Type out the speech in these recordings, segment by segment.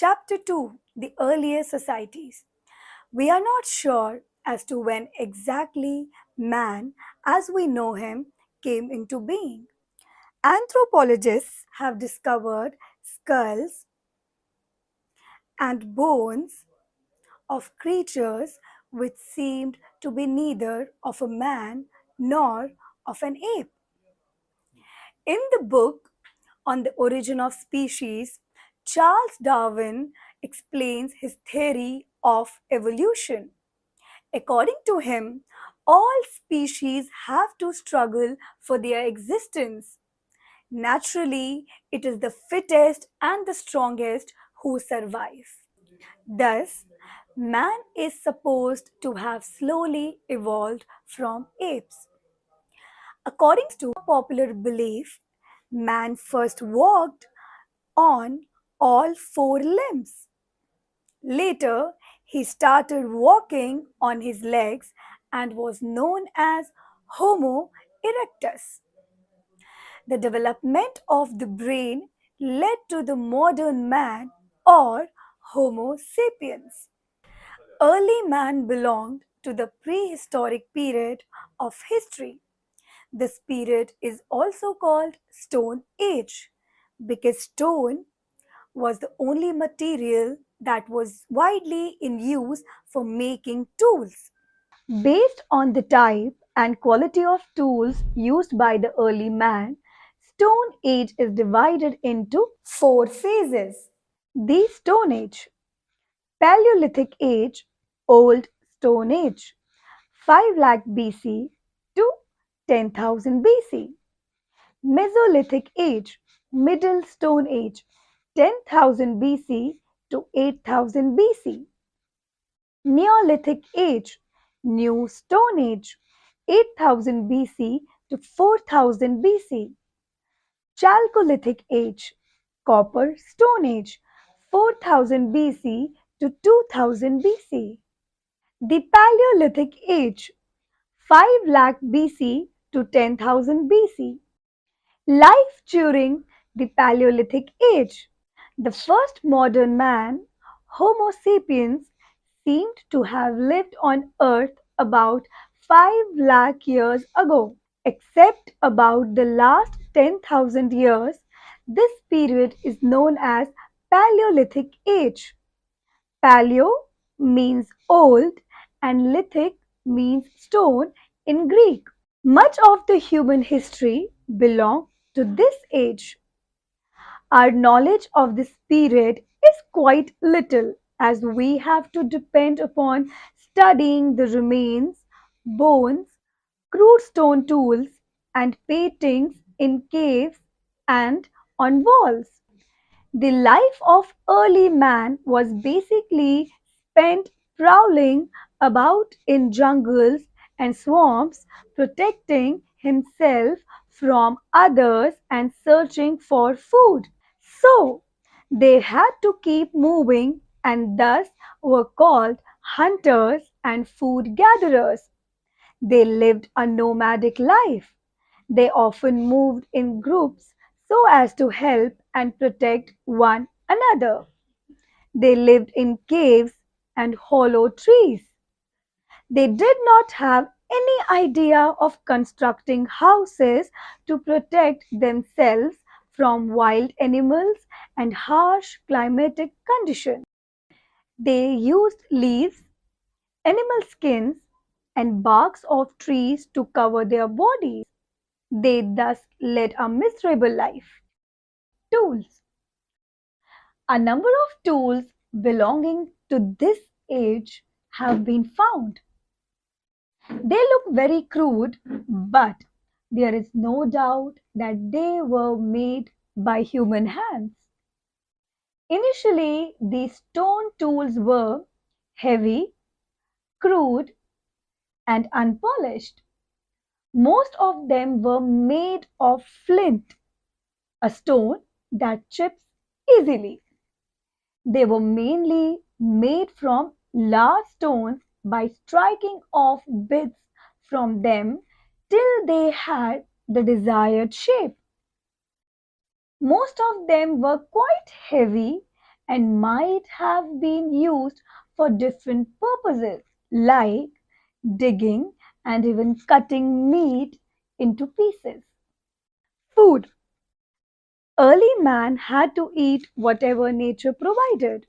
Chapter 2: The Earlier Societies. We are not sure as to when exactly man, as we know him, came into being. Anthropologists have discovered skulls and bones of creatures which seemed to be neither of a man nor of an ape. In the book on the origin of species, Charles Darwin explains his theory of evolution. According to him, all species have to struggle for their existence. Naturally, it is the fittest and the strongest who survive. Thus, man is supposed to have slowly evolved from apes. According to popular belief, man first walked on all four limbs. Later, he started walking on his legs and was known as Homo erectus. The development of the brain led to the modern man or Homo sapiens. Early man belonged to the prehistoric period of history. This period is also called Stone Age because stone was the only material that was widely in use for making tools. Based on the type and quality of tools used by the early man, Stone Age is divided into four phases. The Stone Age, Paleolithic Age, Old Stone Age, 5 lakh BC to 10,000 BC. Mesolithic Age, Middle Stone Age, 10,000 BC to 8,000 BC. Neolithic Age, New Stone Age, 8,000 BC to 4,000 BC. Chalcolithic Age, Copper Stone Age, 4,000 BC to 2,000 BC. The Paleolithic Age, 5 lakh BC to 10,000 BC. Life during the Paleolithic Age. The first modern man, Homo sapiens, seemed to have lived on Earth about 5 lakh years ago. Except about the last 10,000 years, this period is known as Paleolithic Age. Paleo means old and lithic means stone in Greek. Much of the human history belongs to this age. Our knowledge of this period is quite little as we have to depend upon studying the remains, bones, crude stone tools, and paintings in caves and on walls. The life of early man was basically spent prowling about in jungles and swamps, protecting himself from others and searching for food. So they had to keep moving and thus were called hunters and food gatherers. They lived a nomadic life. They often moved in groups so as to help and protect one another. They lived in caves and hollow trees. They did not have any idea of constructing houses to protect themselves from wild animals and harsh climatic conditions. They used leaves, animal skins, and barks of trees to cover their bodies. They thus led a miserable life. Tools. A number of tools belonging to this age have been found. They look very crude, but there is no doubt that they were made by human hands. Initially, these stone tools were heavy, crude, and unpolished. Most of them were made of flint, a stone that chips easily. They were mainly made from large stones by striking off bits from them till they had the desired shape. Most of them were quite heavy and might have been used for different purposes like digging and even cutting meat into pieces. Food. Early man had to eat whatever nature provided.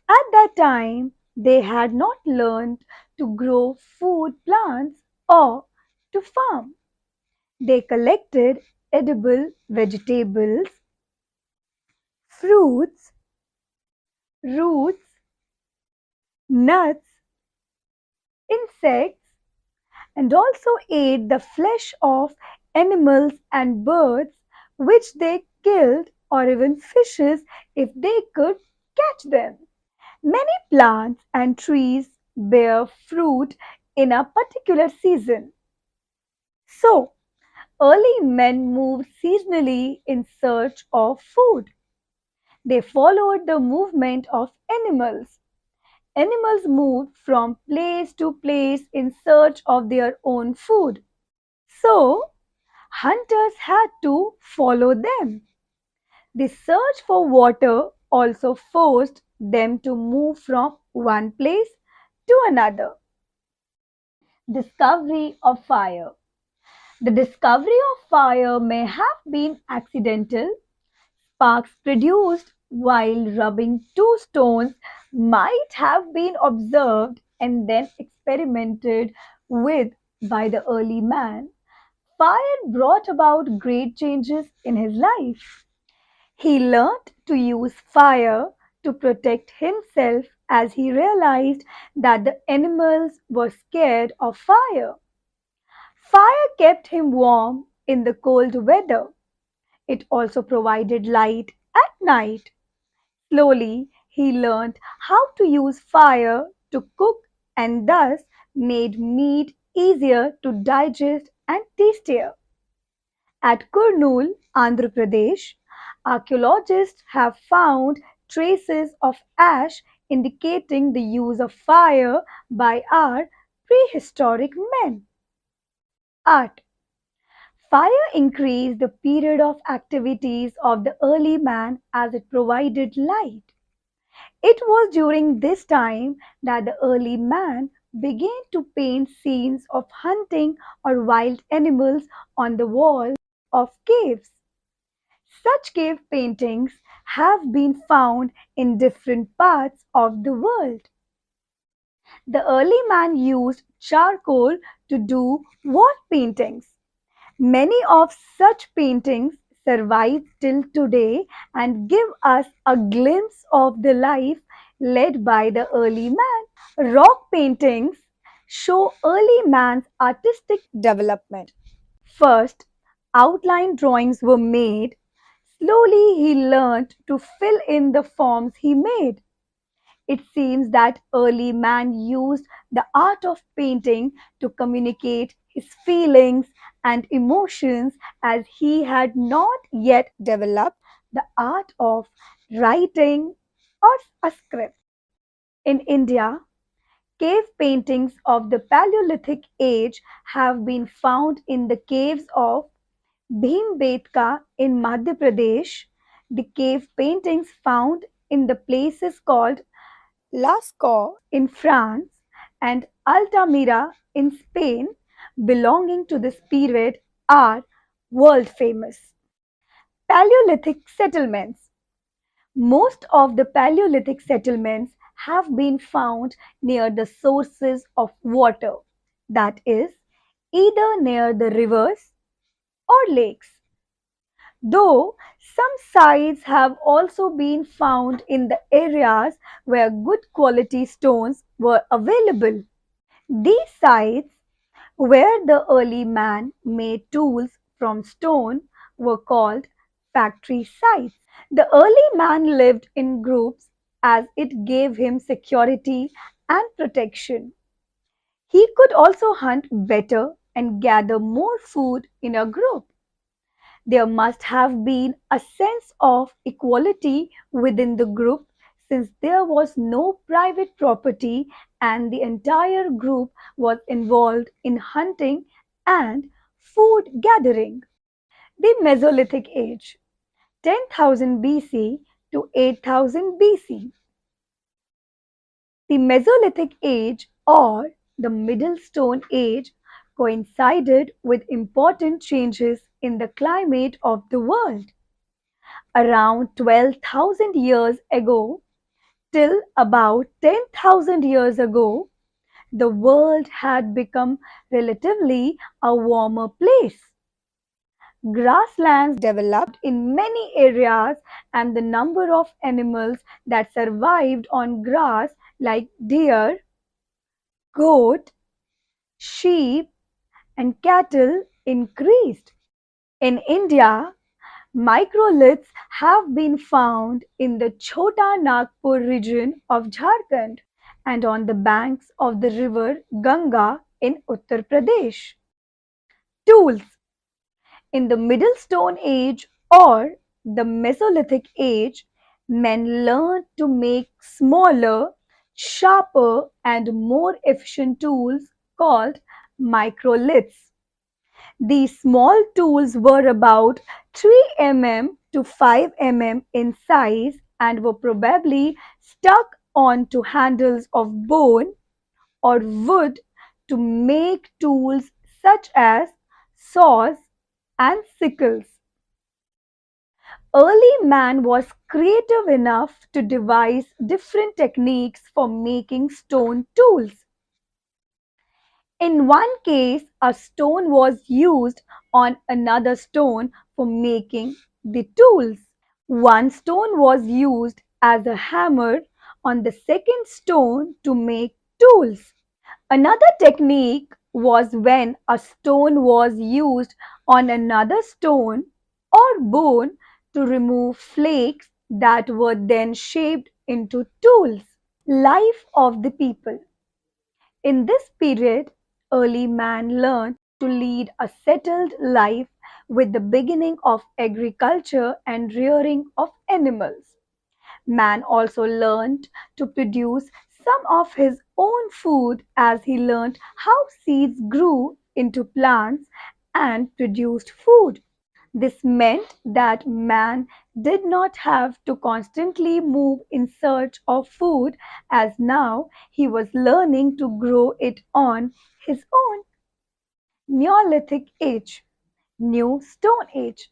At that time, they had not learned to grow food plants or to farm. They collected edible vegetables, fruits, roots, nuts, insects, and also ate the flesh of animals and birds which they killed, or even fishes if they could catch them. Many plants and trees bear fruit in a particular season. So, early men moved seasonally in search of food. They followed the movement of animals. Animals moved from place to place in search of their own food. So, hunters had to follow them. The search for water also forced them to move from one place to another. Discovery of fire. The discovery of fire may have been accidental. Sparks produced while rubbing two stones might have been observed and then experimented with by the early man. Fire brought about great changes in his life. He learned to use fire to protect himself as he realized that the animals were scared of fire. Fire kept him warm in the cold weather. It also provided light at night. Slowly, he learned how to use fire to cook and thus made meat easier to digest and tastier. At Kurnool, Andhra Pradesh, archaeologists have found traces of ash indicating the use of fire by our prehistoric men. Art. Fire increased the period of activities of the early man as it provided light. It was during this time that the early man began to paint scenes of hunting or wild animals on the walls of caves. Such cave paintings have been found in different parts of the world. The early man used charcoal to do wall paintings. Many of such paintings survive till today and give us a glimpse of the life led by the early man. Rock paintings show early man's artistic development. First, outline drawings were made. Slowly, he learned to fill in the forms he made. It seems that early man used the art of painting to communicate his feelings and emotions as he had not yet developed the art of writing or a script. In India, cave paintings of the Paleolithic age have been found in the caves of Bhimbetka in Madhya Pradesh. The cave paintings found in the places called Lascaux in France and Altamira in Spain, belonging to this period, are world famous. Paleolithic settlements. Most of the Paleolithic settlements have been found near the sources of water, that is, either near the rivers or lakes. Though some sites have also been found in the areas where good quality stones were available. These sites, where the early man made tools from stone, were called factory sites. The early man lived in groups as it gave him security and protection. He could also hunt better and gather more food in a group. There must have been a sense of equality within the group since there was no private property and the entire group was involved in hunting and food gathering. The Mesolithic Age, 10,000 BC to 8000 BC. The Mesolithic Age or the Middle Stone Age coincided with important changes in the climate of the world. Around 12,000 years ago, till about 10,000 years ago, the world had become relatively a warmer place. Grasslands developed in many areas, and the number of animals that survived on grass, like deer, goat, sheep, and cattle, increased. In India, microliths have been found in the Chota Nagpur region of Jharkhand and on the banks of the river Ganga in Uttar Pradesh. Tools. In the Middle Stone Age or the Mesolithic Age, men learned to make smaller, sharper, and more efficient tools called microliths. These small tools were about 3 mm to 5 mm in size and were probably stuck onto handles of bone or wood to make tools such as saws and sickles. Early man was creative enough to devise different techniques for making stone tools. In one case, a stone was used on another stone for making the tools. One stone was used as a hammer on the second stone to make tools. Another technique was when a stone was used on another stone or bone to remove flakes that were then shaped into tools. Life of the people. In this period, early man learned to lead a settled life with the beginning of agriculture and rearing of animals. Man also learned to produce some of his own food as he learned how seeds grew into plants and produced food. This meant that man did not have to constantly move in search of food, as now he was learning to grow it on his own. Neolithic Age, New Stone Age,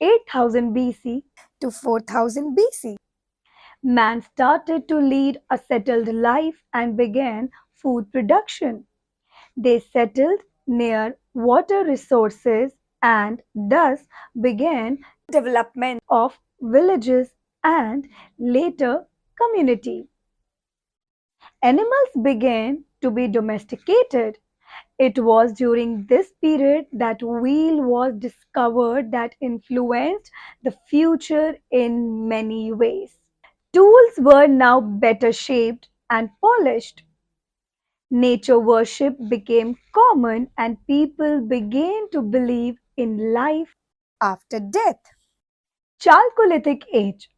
8000 BC to 4000 BC. Man started to lead a settled life and began food production. They settled near water resources and thus began development of villages and later community. Animals began to be domesticated. It was during this period that wheel was discovered that influenced the future in many ways. Tools were now better shaped and polished. Nature worship became common and people began to believe in life after death. Chalcolithic Age,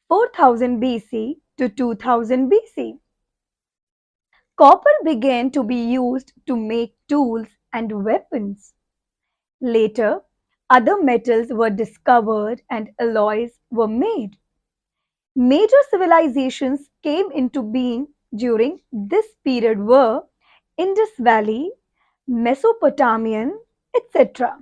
4000 BC to 2000 BC. Copper began to be used to make tools and weapons. Later, other metals were discovered and alloys were made. Major civilizations came into being during this period were Indus Valley, Mesopotamian, etc.